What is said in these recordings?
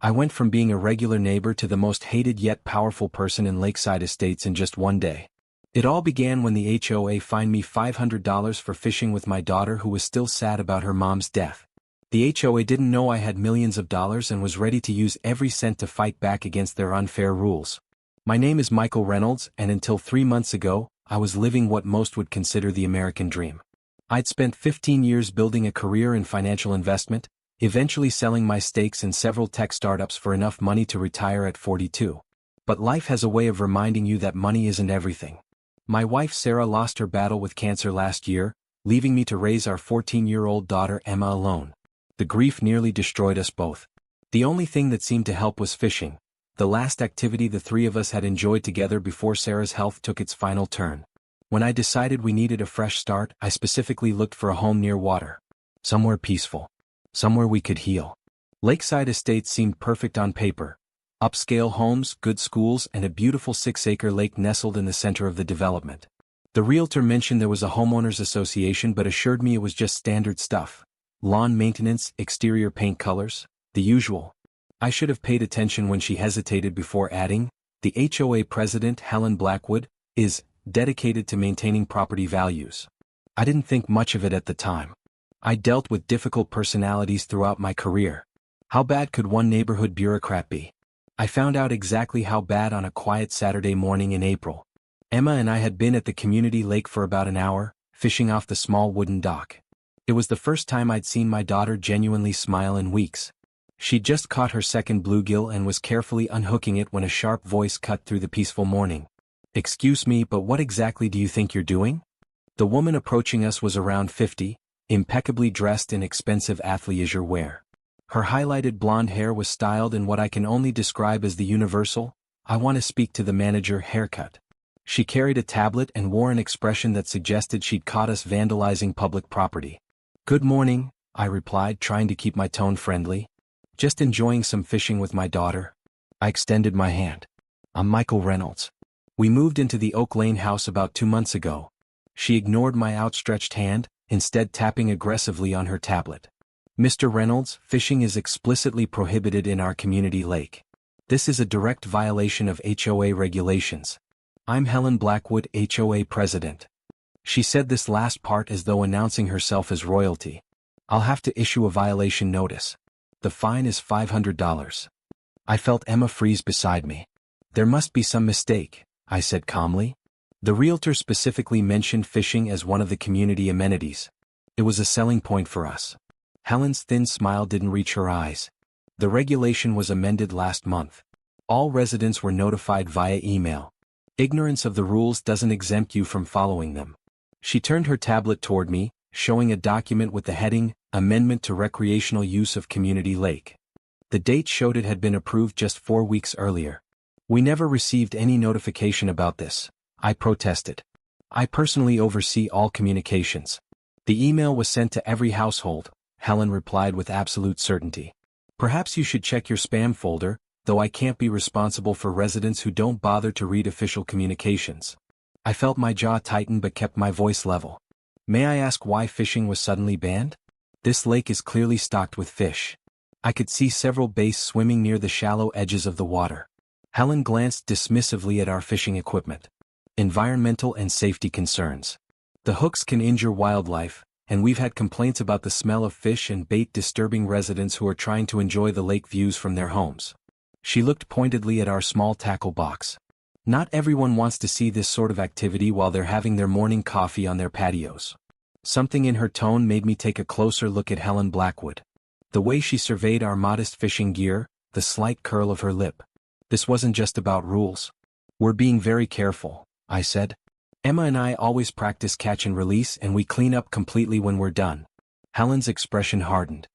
I went from being a regular neighbor to the most hated yet powerful person in Lakeside Estates in just one day. It all began when the HOA fined me $500 for fishing with my daughter, who was still sad about her mom's death. The HOA didn't know I had millions of dollars and was ready to use every cent to fight back against their unfair rules. My name is Michael Reynolds, and until 3 months ago, I was living what most would consider the American dream. I'd spent 15 years building a career in financial investment, eventually selling my stakes in several tech startups for enough money to retire at 42. But life has a way of reminding you that money isn't everything. My wife Sarah lost her battle with cancer last year, leaving me to raise our 14-year-old daughter Emma alone. The grief nearly destroyed us both. The only thing that seemed to help was fishing, the last activity the three of us had enjoyed together before Sarah's health took its final turn. When I decided we needed a fresh start, I specifically looked for a home near water. Somewhere peaceful. Somewhere we could heal. Lakeside Estates seemed perfect on paper. Upscale homes, good schools, and a beautiful 6-acre lake nestled in the center of the development. The realtor mentioned there was a homeowners association but assured me it was just standard stuff. Lawn maintenance, exterior paint colors, the usual. I should have paid attention when she hesitated before adding, the HOA president, Helen Blackwood, is dedicated to maintaining property values. I didn't think much of it at the time. I dealt with difficult personalities throughout my career. How bad could one neighborhood bureaucrat be? I found out exactly how bad on a quiet Saturday morning in April. Emma and I had been at the community lake for about an hour, fishing off the small wooden dock. It was the first time I'd seen my daughter genuinely smile in weeks. She'd just caught her second bluegill and was carefully unhooking it when a sharp voice cut through the peaceful morning. "Excuse me, but what exactly do you think you're doing?" The woman approaching us was around 50, impeccably dressed in expensive athleisure wear. Her highlighted blonde hair was styled in what I can only describe as the universal, "I want to speak to the manager" haircut. She carried a tablet and wore an expression that suggested she'd caught us vandalizing public property. "Good morning," I replied, trying to keep my tone friendly. "Just enjoying some fishing with my daughter." I extended my hand. "I'm Michael Reynolds. We moved into the Oak Lane house about 2 months ago." She ignored my outstretched hand, instead tapping aggressively on her tablet. "Mr. Reynolds, fishing is explicitly prohibited in our community lake. This is a direct violation of HOA regulations. I'm Helen Blackwood, HOA president." She said this last part as though announcing herself as royalty. "I'll have to issue a violation notice. The fine is $500. I felt Emma freeze beside me. "There must be some mistake," I said calmly. The realtor specifically mentioned fishing as one of the community amenities. It was a selling point for us. Helen's thin smile didn't reach her eyes. "The regulation was amended last month. All residents were notified via email. Ignorance of the rules doesn't exempt you from following them." She turned her tablet toward me, showing a document with the heading, "Amendment to Recreational Use of Community Lake." The date showed it had been approved just 4 weeks earlier. "We never received any notification about this," I protested. "I personally oversee all communications." "The email was sent to every household," Helen replied with absolute certainty. "Perhaps you should check your spam folder, though I can't be responsible for residents who don't bother to read official communications." I felt my jaw tighten but kept my voice level. "May I ask why fishing was suddenly banned? This lake is clearly stocked with fish." I could see several bass swimming near the shallow edges of the water. Helen glanced dismissively at our fishing equipment. "Environmental and safety concerns. The hooks can injure wildlife, and we've had complaints about the smell of fish and bait disturbing residents who are trying to enjoy the lake views from their homes." She looked pointedly at our small tackle box. "Not everyone wants to see this sort of activity while they're having their morning coffee on their patios." Something in her tone made me take a closer look at Helen Blackwood. The way she surveyed our modest fishing gear, the slight curl of her lip. "This wasn't just about rules. We're being very careful," I said. "Emma and I always practice catch and release, and we clean up completely when we're done." Helen's expression hardened.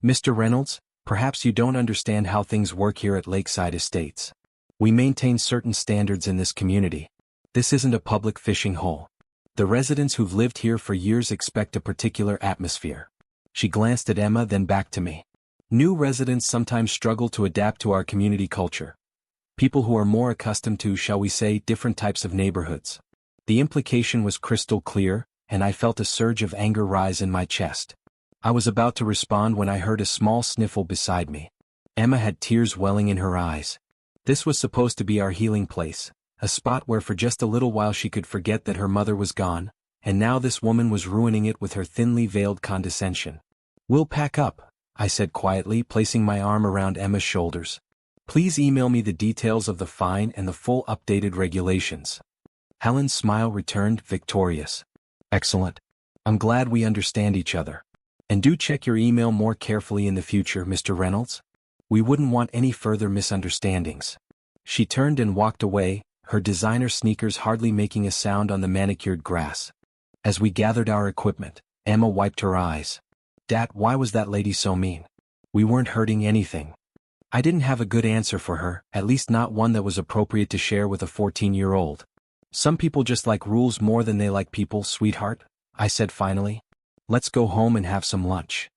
"Mr. Reynolds, perhaps you don't understand how things work here at Lakeside Estates. We maintain certain standards in this community. This isn't a public fishing hole. The residents who've lived here for years expect a particular atmosphere." She glanced at Emma, then back to me. "New residents sometimes struggle to adapt to our community culture. People who are more accustomed to, shall we say, different types of neighborhoods." The implication was crystal clear, and I felt a surge of anger rise in my chest. I was about to respond when I heard a small sniffle beside me. Emma had tears welling in her eyes. This was supposed to be our healing place, a spot where for just a little while she could forget that her mother was gone, and now this woman was ruining it with her thinly veiled condescension. "We'll pack up," I said quietly, placing my arm around Emma's shoulders. "Please email me the details of the fine and the full updated regulations." Helen's smile returned, victorious. "Excellent. I'm glad we understand each other. And do check your email more carefully in the future, Mr. Reynolds. We wouldn't want any further misunderstandings." She turned and walked away, her designer sneakers hardly making a sound on the manicured grass. As we gathered our equipment, Emma wiped her eyes. "Dad, why was that lady so mean? We weren't hurting anything." I didn't have a good answer for her, at least not one that was appropriate to share with a 14-year-old. "Some people just like rules more than they like people, sweetheart," I said finally. "Let's go home and have some lunch."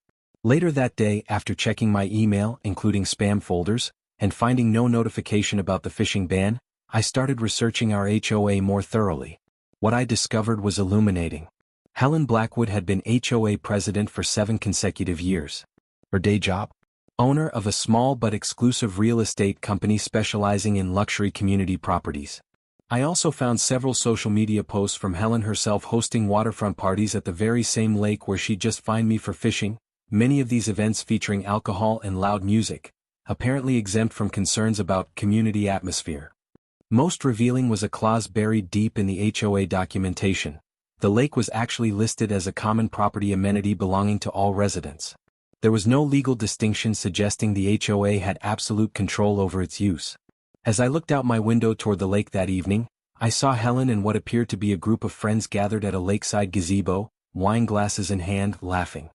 Later that day, after checking my email, including spam folders, and finding no notification about the fishing ban, I started researching our HOA more thoroughly. What I discovered was illuminating. Helen Blackwood had been HOA president for 7 consecutive years. Her day job? Owner of a small but exclusive real estate company specializing in luxury community properties. I also found several social media posts from Helen herself hosting waterfront parties at the very same lake where she'd just fined me for fishing, many of these events featuring alcohol and loud music, apparently exempt from concerns about community atmosphere. Most revealing was a clause buried deep in the HOA documentation. The lake was actually listed as a common property amenity belonging to all residents. There was no legal distinction suggesting the HOA had absolute control over its use. As I looked out my window toward the lake that evening, I saw Helen and what appeared to be a group of friends gathered at a lakeside gazebo, wine glasses in hand, laughing.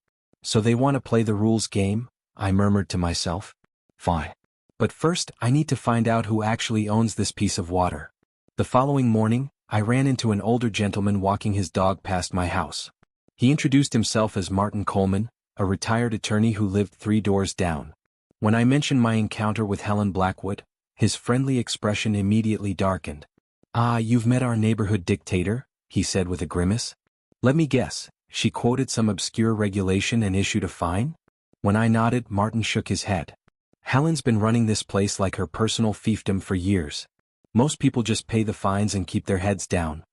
"So they want to play the rules game?" I murmured to myself. "Fine. But first, I need to find out who actually owns this piece of water." The following morning, I ran into an older gentleman walking his dog past my house. He introduced himself as Martin Coleman, a retired attorney who lived 3 doors down. When I mentioned my encounter with Helen Blackwood, his friendly expression immediately darkened. "Ah, you've met our neighborhood dictator," he said with a grimace. "Let me guess, she quoted some obscure regulation and issued a fine?" When I nodded, Martin shook his head. "Helen's been running this place like her personal fiefdom for years. Most people just pay the fines and keep their heads down."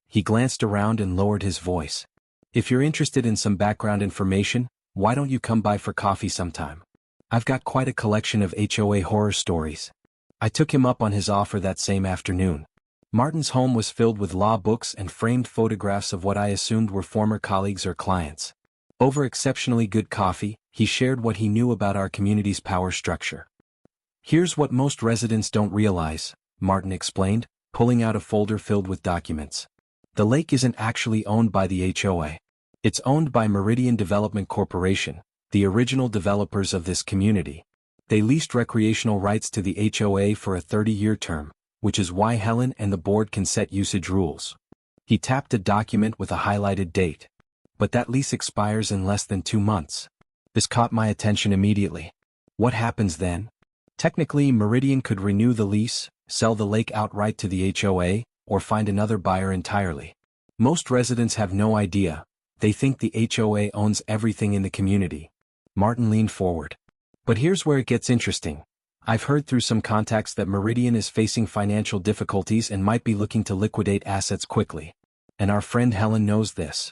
He glanced around and lowered his voice. "If you're interested in some background information, why don't you come by for coffee sometime? I've got quite a collection of HOA horror stories." I took him up on his offer that same afternoon. Martin's home was filled with law books and framed photographs of what I assumed were former colleagues or clients. Over exceptionally good coffee, he shared what he knew about our community's power structure. "Here's what most residents don't realize," Martin explained, pulling out a folder filled with documents. "The lake isn't actually owned by the HOA. It's owned by Meridian Development Corporation, the original developers of this community. They leased recreational rights to the HOA for a 30-year term, which is why Helen and the board can set usage rules." He tapped a document with a highlighted date. "But that lease expires in less than 2 months. This caught my attention immediately. What happens then? Technically, Meridian could renew the lease, sell the lake outright to the HOA, or find another buyer entirely. Most residents have no idea. They think the HOA owns everything in the community." Martin leaned forward. "But here's where it gets interesting. I've heard through some contacts that Meridian is facing financial difficulties and might be looking to liquidate assets quickly. And our friend Helen knows this."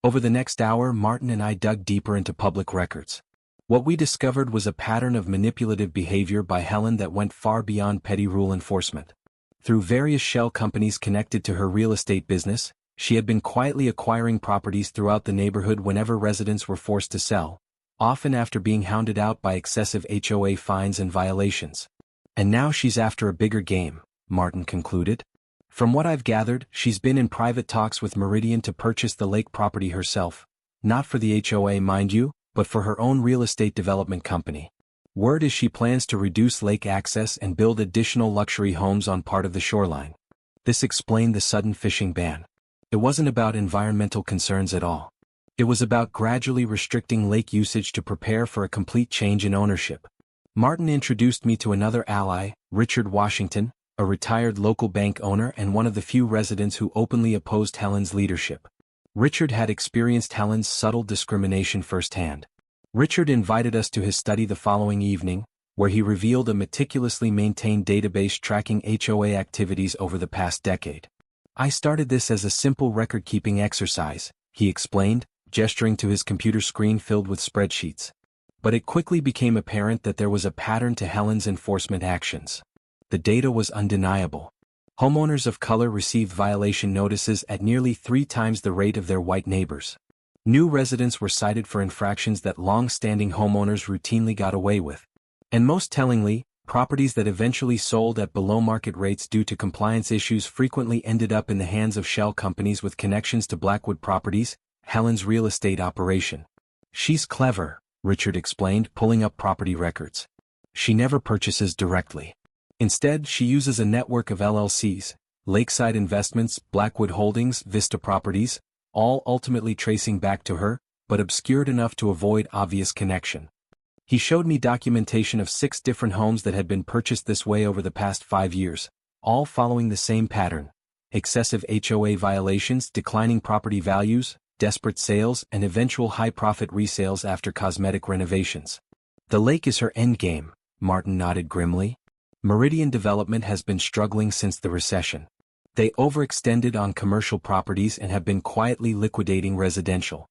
Over the next hour, Martin and I dug deeper into public records. What we discovered was a pattern of manipulative behavior by Helen that went far beyond petty rule enforcement. Through various shell companies connected to her real estate business, she had been quietly acquiring properties throughout the neighborhood whenever residents were forced to sell, often after being hounded out by excessive HOA fines and violations. "And now she's after a bigger game," Martin concluded. "From what I've gathered, she's been in private talks with Meridian to purchase the lake property herself, not for the HOA, mind you, but for her own real estate development company. Word is she plans to reduce lake access and build additional luxury homes on part of the shoreline." This explained the sudden fishing ban. It wasn't about environmental concerns at all. It was about gradually restricting lake usage to prepare for a complete change in ownership. Martin introduced me to another ally, Richard Washington, a retired local bank owner and one of the few residents who openly opposed Helen's leadership. Richard had experienced Helen's subtle discrimination firsthand. Richard invited us to his study the following evening, where he revealed a meticulously maintained database tracking HOA activities over the past decade. "I started this as a simple record-keeping exercise," he explained, gesturing to his computer screen filled with spreadsheets. But it quickly became apparent that there was a pattern to Helen's enforcement actions. The data was undeniable. Homeowners of color received violation notices at nearly 3 times the rate of their white neighbors. New residents were cited for infractions that long-standing homeowners routinely got away with. And most tellingly, properties that eventually sold at below-market rates due to compliance issues frequently ended up in the hands of shell companies with connections to Blackwood Properties, Helen's real estate operation. "She's clever," Richard explained, pulling up property records. "She never purchases directly. Instead, she uses a network of LLCs, Lakeside Investments, Blackwood Holdings, Vista Properties, all ultimately tracing back to her, but obscured enough to avoid obvious connection." He showed me documentation of 6 different homes that had been purchased this way over the past 5 years, all following the same pattern: excessive HOA violations, declining property values, desperate sales, and eventual high-profit resales after cosmetic renovations. "The lake is her endgame," Martin nodded grimly. "Meridian Development has been struggling since the recession. They overextended on commercial properties and have been quietly liquidating residential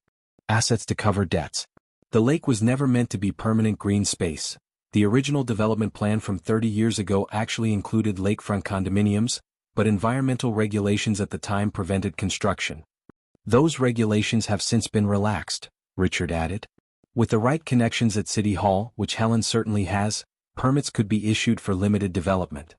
assets to cover debts. The lake was never meant to be permanent green space. The original development plan from 30 years ago actually included lakefront condominiums, but environmental regulations at the time prevented construction. Those regulations have since been relaxed," Richard added. "With the right connections at City Hall, which Helen certainly has, permits could be issued for limited development.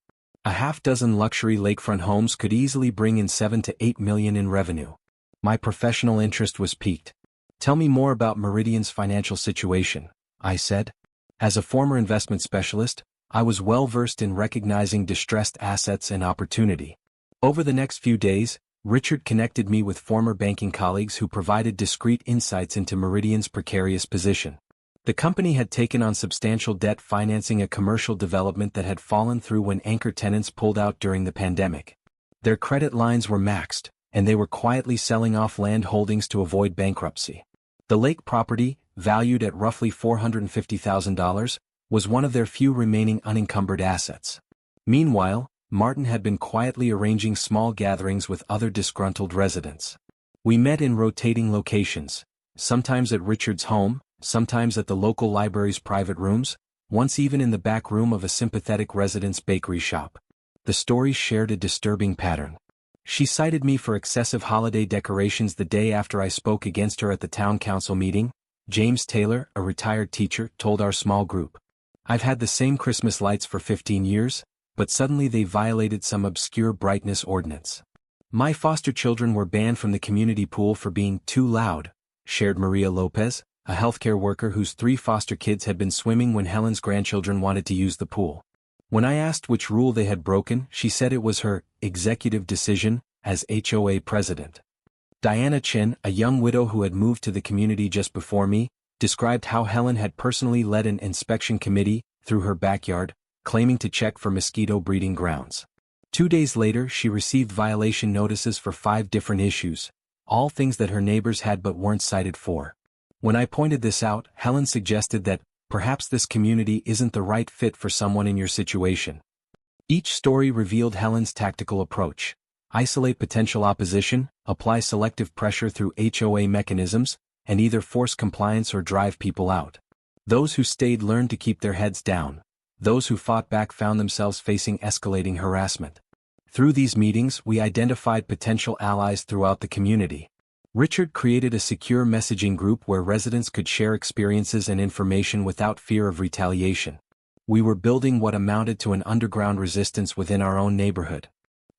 A half-dozen luxury lakefront homes could easily bring in $7 to $8 million in revenue." My professional interest was piqued. "Tell me more about Meridian's financial situation," I said. As a former investment specialist, I was well versed in recognizing distressed assets and opportunity. Over the next few days, Richard connected me with former banking colleagues who provided discreet insights into Meridian's precarious position. The company had taken on substantial debt financing a commercial development that had fallen through when anchor tenants pulled out during the pandemic. Their credit lines were maxed, and they were quietly selling off land holdings to avoid bankruptcy. The lake property, valued at roughly $450,000, was one of their few remaining unencumbered assets. Meanwhile, Martin had been quietly arranging small gatherings with other disgruntled residents. We met in rotating locations, sometimes at Richard's home, sometimes at the local library's private rooms, once even in the back room of a sympathetic resident's bakery shop. The stories shared a disturbing pattern. She cited me for excessive holiday decorations the day after I spoke against her at the town council meeting. James Taylor, a retired teacher, told our small group. "I've had the same Christmas lights for 15 years, but suddenly they violated some obscure brightness ordinance. My foster children were banned from the community pool for being too loud," shared Maria Lopez, a healthcare worker whose 3 foster kids had been swimming when Helen's grandchildren wanted to use the pool. When I asked which rule they had broken, she said it was her executive decision as HOA president. Diana Chin, a young widow who had moved to the community just before me, described how Helen had personally led an inspection committee through her backyard, claiming to check for mosquito breeding grounds. 2 days later, she received violation notices for 5 different issues, all things that her neighbors had but weren't cited for. When I pointed this out, Helen suggested that perhaps this community isn't the right fit for someone in your situation. Each story revealed Helen's tactical approach: isolate potential opposition, apply selective pressure through HOA mechanisms, and either force compliance or drive people out. Those who stayed learned to keep their heads down. Those who fought back found themselves facing escalating harassment. Through these meetings, we identified potential allies throughout the community. Richard created a secure messaging group where residents could share experiences and information without fear of retaliation. We were building what amounted to an underground resistance within our own neighborhood.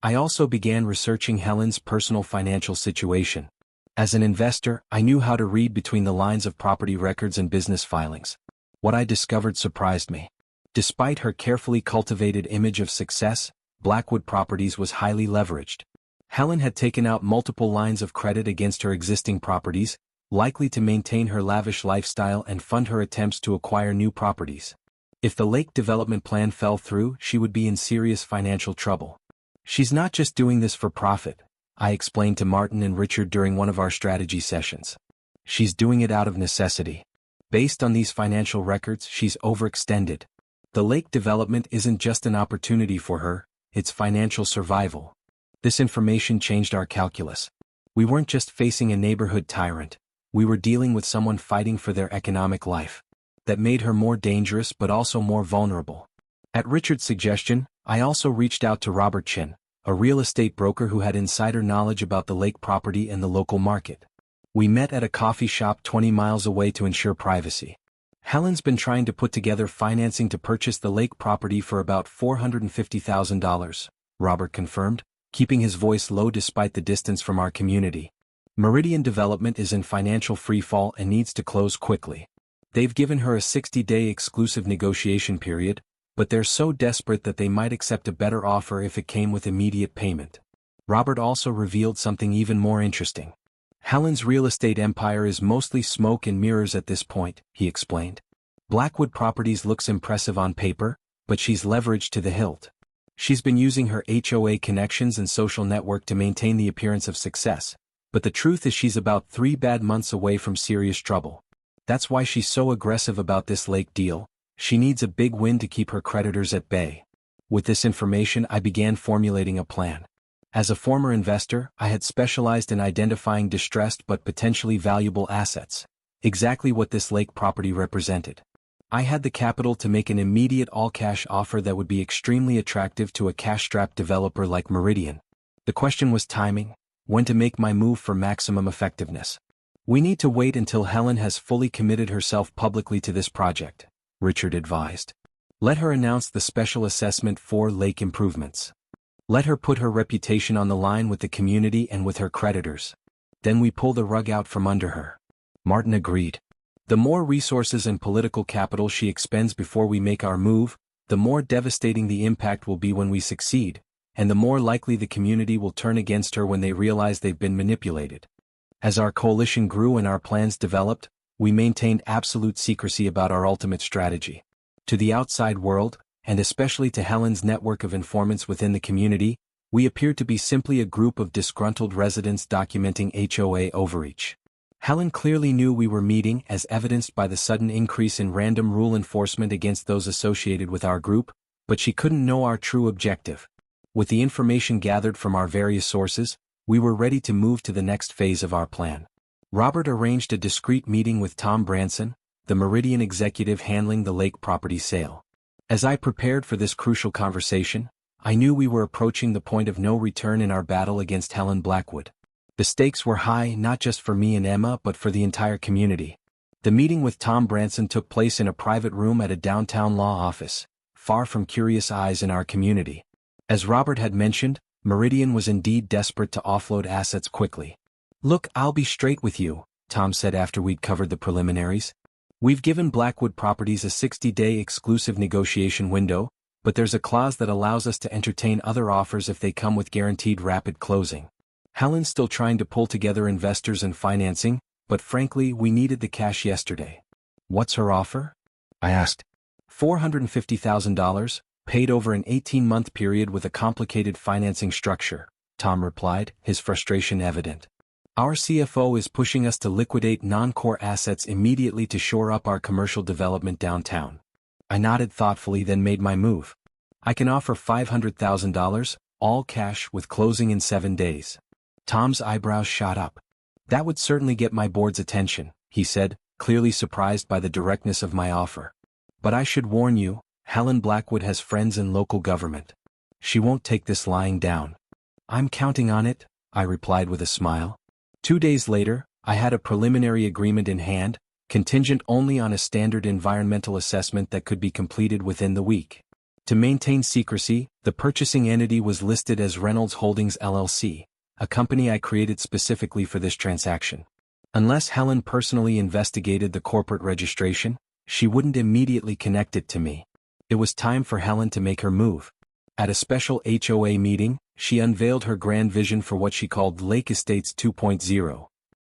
I also began researching Helen's personal financial situation. As an investor, I knew how to read between the lines of property records and business filings. What I discovered surprised me. Despite her carefully cultivated image of success, Blackwood Properties was highly leveraged. Helen had taken out multiple lines of credit against her existing properties, likely to maintain her lavish lifestyle and fund her attempts to acquire new properties. If the lake development plan fell through, she would be in serious financial trouble. "She's not just doing this for profit," I explained to Martin and Richard during one of our strategy sessions. "She's doing it out of necessity. Based on these financial records, she's overextended. The lake development isn't just an opportunity for her, it's financial survival. This information changed our calculus. We weren't just facing a neighborhood tyrant, we were dealing with someone fighting for their economic life. That made her more dangerous but also more vulnerable. At Richard's suggestion, I also reached out to Robert Chin, a real estate broker who had insider knowledge about the lake property and the local market. We met at a coffee shop 20 miles away to ensure privacy. Helen's been trying to put together financing to purchase the lake property for about $450,000, Robert confirmed, keeping his voice low despite the distance from our community. Meridian Development is in financial freefall and needs to close quickly. They've given her a 60-day exclusive negotiation period, but they're so desperate that they might accept a better offer if it came with immediate payment. Robert also revealed something even more interesting. Helen's real estate empire is mostly smoke and mirrors at this point, he explained. Blackwood Properties looks impressive on paper, but she's leveraged to the hilt. She's been using her HOA connections and social network to maintain the appearance of success, but the truth is she's about 3 bad months away from serious trouble. That's why she's so aggressive about this lake deal. She needs a big win to keep her creditors at bay. With this information, I began formulating a plan. As a former investor, I had specialized in identifying distressed but potentially valuable assets, exactly what this lake property represented. I had the capital to make an immediate all-cash offer that would be extremely attractive to a cash-strapped developer like Meridian. The question was timing, when to make my move for maximum effectiveness. We need to wait until Helen has fully committed herself publicly to this project, Richard advised. Let her announce the special assessment for lake improvements. Let her put her reputation on the line with the community and with her creditors. Then we pull the rug out from under her. Martin agreed. The more resources and political capital she expends before we make our move, the more devastating the impact will be when we succeed, and the more likely the community will turn against her when they realize they've been manipulated. As our coalition grew and our plans developed, we maintained absolute secrecy about our ultimate strategy. To the outside world, and especially to Helen's network of informants within the community, we appeared to be simply a group of disgruntled residents documenting HOA overreach. Helen clearly knew we were meeting, as evidenced by the sudden increase in random rule enforcement against those associated with our group, but she couldn't know our true objective. With the information gathered from our various sources, we were ready to move to the next phase of our plan. Robert arranged a discreet meeting with Tom Branson, the Meridian executive handling the lake property sale. As I prepared for this crucial conversation, I knew we were approaching the point of no return in our battle against Helen Blackwood. The stakes were high not just for me and Emma but for the entire community. The meeting with Tom Branson took place in a private room at a downtown law office, far from curious eyes in our community. As Robert had mentioned, Meridian was indeed desperate to offload assets quickly. "Look, I'll be straight with you," Tom said after we'd covered the preliminaries. "We've given Blackwood Properties a 60-day exclusive negotiation window, but there's a clause that allows us to entertain other offers if they come with guaranteed rapid closing. Helen's still trying to pull together investors and financing, but frankly we needed the cash yesterday." "What's her offer?" I asked. $450,000, paid over an 18-month period with a complicated financing structure, Tom replied, his frustration evident. "Our CFO is pushing us to liquidate non-core assets immediately to shore up our commercial development downtown." I nodded thoughtfully, then made my move. "I can offer $500,000, all cash with closing in 7 days. Tom's eyebrows shot up. "That would certainly get my board's attention," he said, clearly surprised by the directness of my offer. "But I should warn you, Helen Blackwood has friends in local government. She won't take this lying down." "I'm counting on it," I replied with a smile. 2 days later, I had a preliminary agreement in hand, contingent only on a standard environmental assessment that could be completed within the week. To maintain secrecy, the purchasing entity was listed as Reynolds Holdings LLC, a company I created specifically for this transaction. Unless Helen personally investigated the corporate registration, she wouldn't immediately connect it to me. It was time for Helen to make her move. At a special HOA meeting, she unveiled her grand vision for what she called Lake Estates 2.0.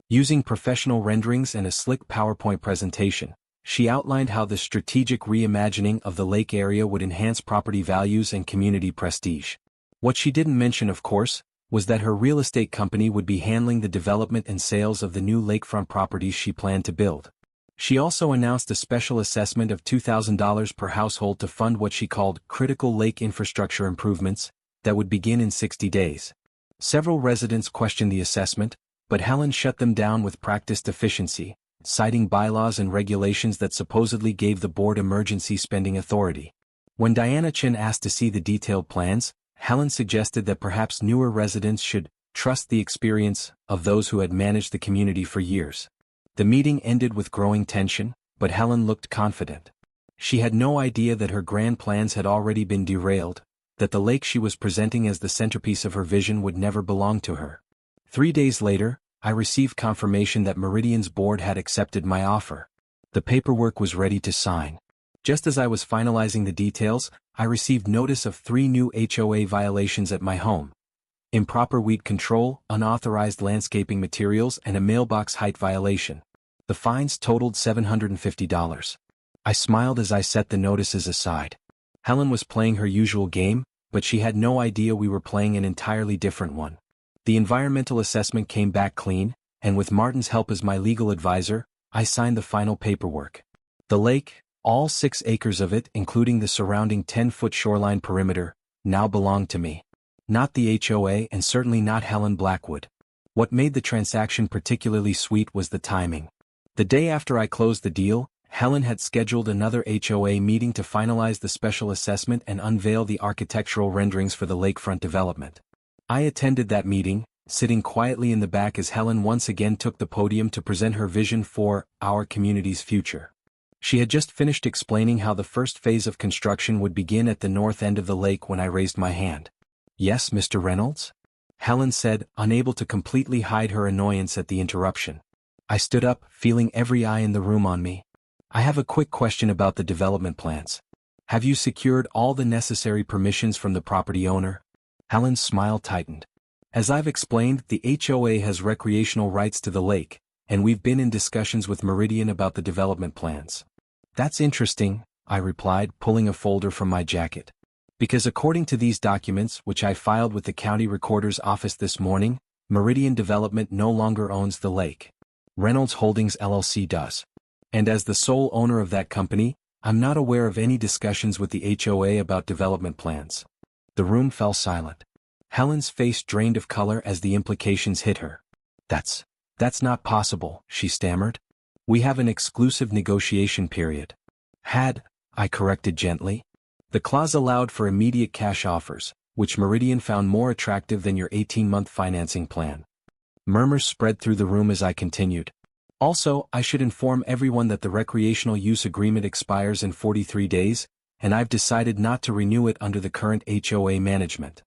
Using professional renderings and a slick PowerPoint presentation, she outlined how the strategic reimagining of the lake area would enhance property values and community prestige. What she didn't mention, of course, was that her real estate company would be handling the development and sales of the new lakefront properties she planned to build. She also announced a special assessment of $2,000 per household to fund what she called critical lake infrastructure improvements that would begin in 60 days. Several residents questioned the assessment, but Helen shut them down with practiced efficiency, citing bylaws and regulations that supposedly gave the board emergency spending authority. When Diana Chin asked to see the detailed plans, Helen suggested that perhaps newer residents should trust the experience of those who had managed the community for years. The meeting ended with growing tension, but Helen looked confident. She had no idea that her grand plans had already been derailed, that the lake she was presenting as the centerpiece of her vision would never belong to her. 3 days later, I received confirmation that Meridian's board had accepted my offer. The paperwork was ready to sign. Just as I was finalizing the details, I received notice of 3 new HOA violations at my home: improper weed control, unauthorized landscaping materials, and a mailbox height violation. The fines totaled $750. I smiled as I set the notices aside. Helen was playing her usual game, but she had no idea we were playing an entirely different one. The environmental assessment came back clean, and with Martin's help as my legal advisor, I signed the final paperwork. The lake, all 6 acres of it, including the surrounding 10-foot shoreline perimeter, now belonged to me. Not the HOA, and certainly not Helen Blackwood. What made the transaction particularly sweet was the timing. The day after I closed the deal, Helen had scheduled another HOA meeting to finalize the special assessment and unveil the architectural renderings for the lakefront development. I attended that meeting, sitting quietly in the back as Helen once again took the podium to present her vision for our community's future. She had just finished explaining how the first phase of construction would begin at the north end of the lake when I raised my hand. "Yes, Mr. Reynolds?" Helen said, unable to completely hide her annoyance at the interruption. I stood up, feeling every eye in the room on me. "I have a quick question about the development plans. Have you secured all the necessary permissions from the property owner?" Helen's smile tightened. "As I've explained, the HOA has recreational rights to the lake, and we've been in discussions with Meridian about the development plans." "That's interesting," I replied, pulling a folder from my jacket. "Because according to these documents, which I filed with the county recorder's office this morning, Meridian Development no longer owns the lake. Reynolds Holdings LLC does. And as the sole owner of that company, I'm not aware of any discussions with the HOA about development plans." The room fell silent. Helen's face drained of color as the implications hit her. That's not possible," she stammered. "We have an exclusive negotiation period." I corrected gently. "The clause allowed for immediate cash offers, which Meridian found more attractive than your 18-month financing plan." Murmurs spread through the room as I continued. "Also, I should inform everyone that the recreational use agreement expires in 43 days, and I've decided not to renew it under the current HOA management."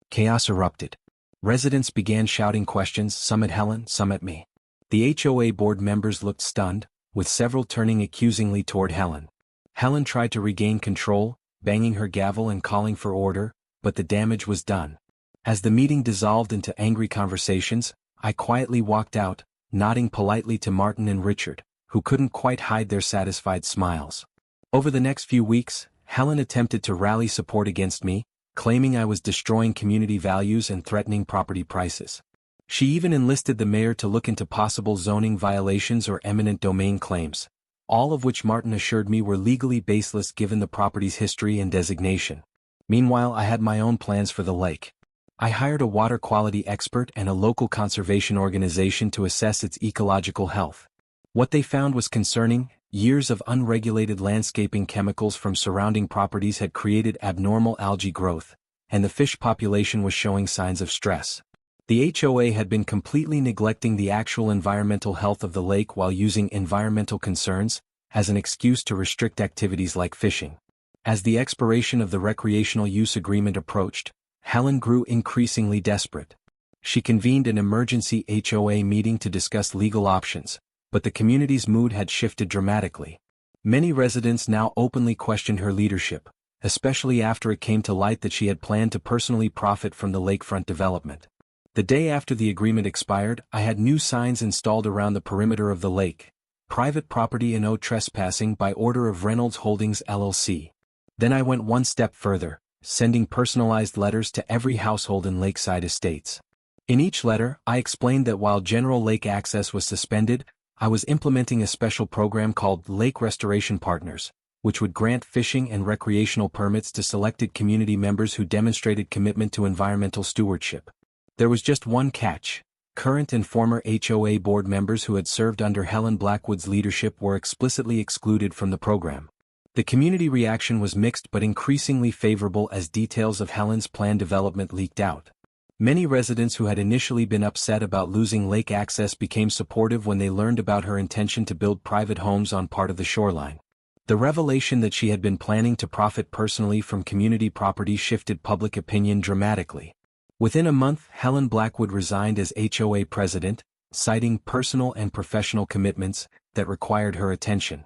Chaos erupted. Residents began shouting questions, some at Helen, some at me. The HOA board members looked stunned, with several turning accusingly toward Helen. Helen tried to regain control, banging her gavel and calling for order, but the damage was done. As the meeting dissolved into angry conversations, I quietly walked out, nodding politely to Martin and Richard, who couldn't quite hide their satisfied smiles. Over the next few weeks, Helen attempted to rally support against me, claiming I was destroying community values and threatening property prices. She even enlisted the mayor to look into possible zoning violations or eminent domain claims, all of which Martin assured me were legally baseless given the property's history and designation. Meanwhile, I had my own plans for the lake. I hired a water quality expert and a local conservation organization to assess its ecological health. What they found was concerning. Years of unregulated landscaping chemicals from surrounding properties had created abnormal algae growth, and the fish population was showing signs of stress. The HOA had been completely neglecting the actual environmental health of the lake while using environmental concerns as an excuse to restrict activities like fishing. As the expiration of the recreational use agreement approached, Helen grew increasingly desperate. She convened an emergency HOA meeting to discuss legal options, but the community's mood had shifted dramatically. Many residents now openly questioned her leadership, especially after it came to light that she had planned to personally profit from the lakefront development. The day after the agreement expired, I had new signs installed around the perimeter of the lake: private property and no trespassing by order of Reynolds Holdings LLC. Then I went one step further, sending personalized letters to every household in Lakeside Estates. In each letter, I explained that while general lake access was suspended, I was implementing a special program called Lake Restoration Partners, which would grant fishing and recreational permits to selected community members who demonstrated commitment to environmental stewardship. There was just one catch. Current and former HOA board members who had served under Helen Blackwood's leadership were explicitly excluded from the program. The community reaction was mixed but increasingly favorable as details of Helen's plan development leaked out. Many residents who had initially been upset about losing lake access became supportive when they learned about her intention to build private homes on part of the shoreline. The revelation that she had been planning to profit personally from community property shifted public opinion dramatically. Within a month, Helen Blackwood resigned as HOA president, citing personal and professional commitments that required her attention.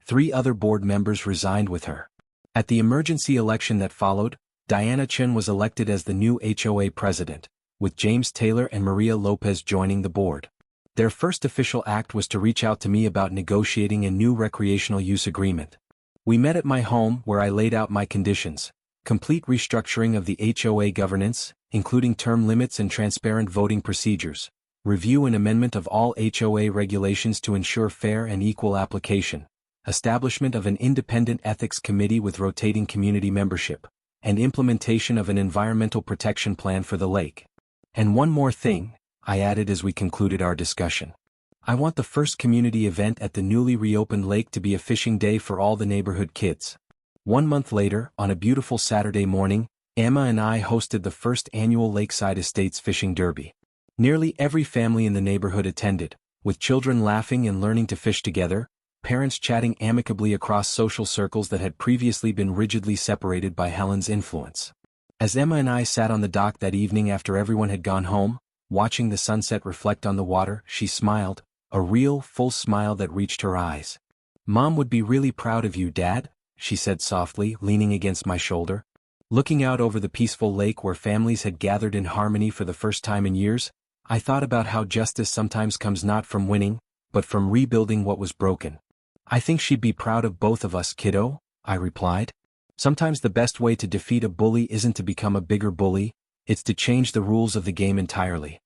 3 other board members resigned with her. At the emergency election that followed, Diana Chen was elected as the new HOA president, with James Taylor and Maria Lopez joining the board. Their first official act was to reach out to me about negotiating a new recreational use agreement. We met at my home where I laid out my conditions: complete restructuring of the HOA governance, including term limits and transparent voting procedures, review and amendment of all HOA regulations to ensure fair and equal application, establishment of an independent ethics committee with rotating community membership, and implementation of an environmental protection plan for the lake. And one more thing, I added as we concluded our discussion. I want the first community event at the newly reopened lake to be a fishing day for all the neighborhood kids. 1 month later, on a beautiful Saturday morning, Emma and I hosted the first annual Lakeside Estates Fishing Derby. Nearly every family in the neighborhood attended, with children laughing and learning to fish together, parents chatting amicably across social circles that had previously been rigidly separated by Helen's influence. As Emma and I sat on the dock that evening after everyone had gone home, watching the sunset reflect on the water, she smiled, a real, full smile that reached her eyes. "Mom would be really proud of you, Dad," she said softly, leaning against my shoulder. Looking out over the peaceful lake where families had gathered in harmony for the first time in years, I thought about how justice sometimes comes not from winning, but from rebuilding what was broken. "I think she'd be proud of both of us, kiddo," I replied. Sometimes the best way to defeat a bully isn't to become a bigger bully, it's to change the rules of the game entirely.